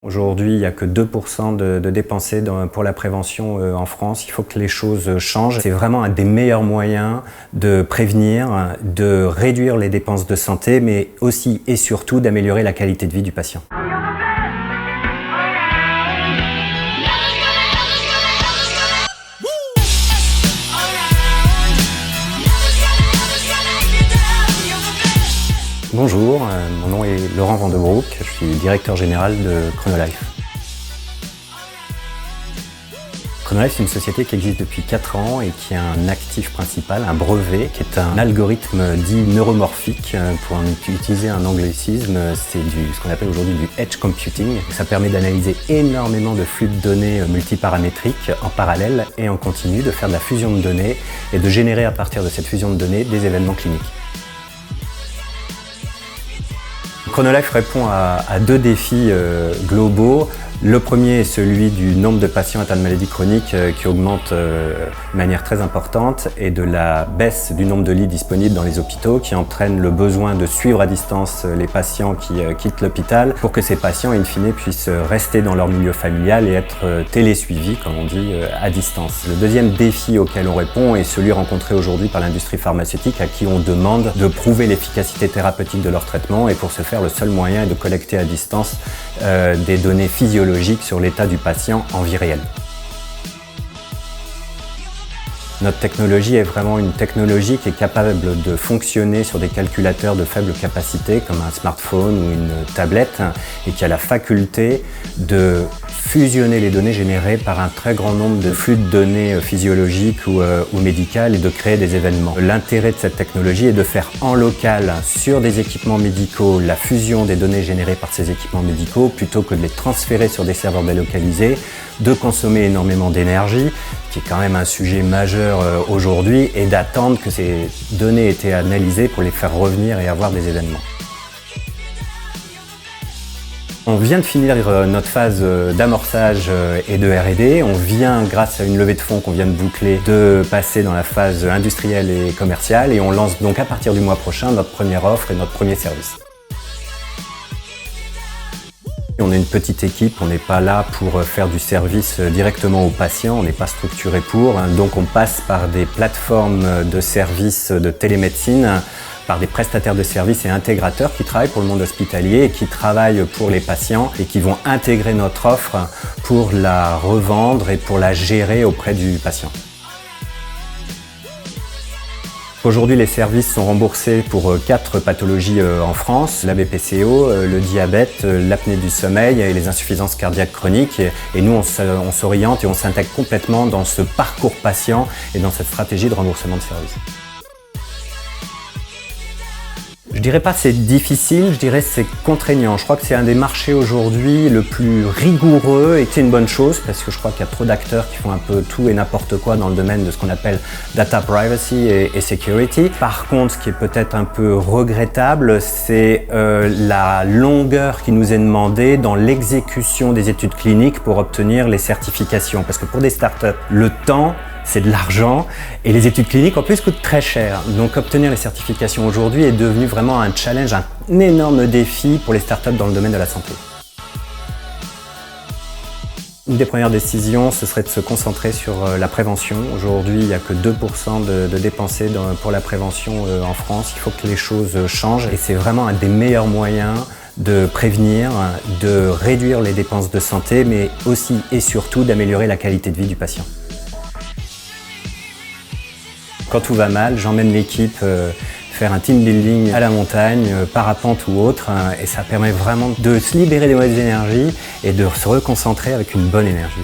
Aujourd'hui, il n'y a que 2% de dépensés pour la prévention en France. Il faut que les choses changent. C'est vraiment un des meilleurs moyens de prévenir, de réduire les dépenses de santé, mais aussi et surtout d'améliorer la qualité de vie du patient. Bonjour, mon nom est Laurent Vandebroek, je suis directeur général de Chronolife. Chronolife, c'est une société qui existe depuis 4 ans et qui a un actif principal, un brevet, qui est un algorithme dit neuromorphique. Pour utiliser un anglicisme, c'est ce qu'on appelle aujourd'hui du edge computing. Ça permet d'analyser énormément de flux de données multiparamétriques en parallèle et en continu, de faire de la fusion de données et de générer à partir de cette fusion de données des événements cliniques. Chronolife répond à 2 défis globaux. Le premier est celui du nombre de patients atteints de maladies chroniques qui augmente de manière très importante et de la baisse du nombre de lits disponibles dans les hôpitaux qui entraîne le besoin de suivre à distance les patients qui quittent l'hôpital pour que ces patients, in fine, puissent rester dans leur milieu familial et être télésuivis, comme on dit, à distance. Le deuxième défi auquel on répond est celui rencontré aujourd'hui par l'industrie pharmaceutique à qui on demande de prouver l'efficacité thérapeutique de leur traitement et pour ce faire, le seul moyen est de collecter à distance des données physiologiques sur l'état du patient en vie réelle. Notre technologie est vraiment une technologie qui est capable de fonctionner sur des calculateurs de faible capacité comme un smartphone ou une tablette et qui a la faculté de fusionner les données générées par un très grand nombre de flux de données physiologiques ou médicales et de créer des événements. L'intérêt de cette technologie est de faire en local sur des équipements médicaux la fusion des données générées par ces équipements médicaux plutôt que de les transférer sur des serveurs délocalisés, de consommer énormément d'énergie, qui est quand même un sujet majeur aujourd'hui, et d'attendre que ces données aient été analysées pour les faire revenir et avoir des événements. On vient de finir notre phase d'amorçage et de R&D. On vient, grâce à une levée de fonds qu'on vient de boucler, de passer dans la phase industrielle et commerciale et on lance donc à partir du mois prochain notre première offre et notre premier service. On est une petite équipe, on n'est pas là pour faire du service directement aux patients, on n'est pas structuré pour. Donc on passe par des plateformes de services de télémédecine, par des prestataires de services et intégrateurs qui travaillent pour le monde hospitalier et qui travaillent pour les patients et qui vont intégrer notre offre pour la revendre et pour la gérer auprès du patient. Aujourd'hui, les services sont remboursés pour 4 pathologies en France, la BPCO, le diabète, l'apnée du sommeil et les insuffisances cardiaques chroniques. Et nous, on s'oriente et on s'intègre complètement dans ce parcours patient et dans cette stratégie de remboursement de services. Je dirais pas c'est difficile, je dirais c'est contraignant. Je crois que c'est un des marchés aujourd'hui le plus rigoureux et c'est une bonne chose parce que je crois qu'il y a trop d'acteurs qui font un peu tout et n'importe quoi dans le domaine de ce qu'on appelle data privacy et security. Par contre, ce qui est peut-être un peu regrettable, c'est la longueur qui nous est demandée dans l'exécution des études cliniques pour obtenir les certifications. Parce que pour des startups, le temps, c'est de l'argent et les études cliniques en plus coûtent très cher. Donc obtenir les certifications aujourd'hui est devenu vraiment un challenge, un énorme défi pour les startups dans le domaine de la santé. Une des premières décisions, ce serait de se concentrer sur la prévention. Aujourd'hui, il n'y a que 2% de dépensés pour la prévention en France. Il faut que les choses changent et c'est vraiment un des meilleurs moyens de prévenir, de réduire les dépenses de santé, mais aussi et surtout d'améliorer la qualité de vie du patient. Quand tout va mal, j'emmène l'équipe faire un team building à la montagne, parapente ou autre, et ça permet vraiment de se libérer des mauvaises énergies et de se reconcentrer avec une bonne énergie.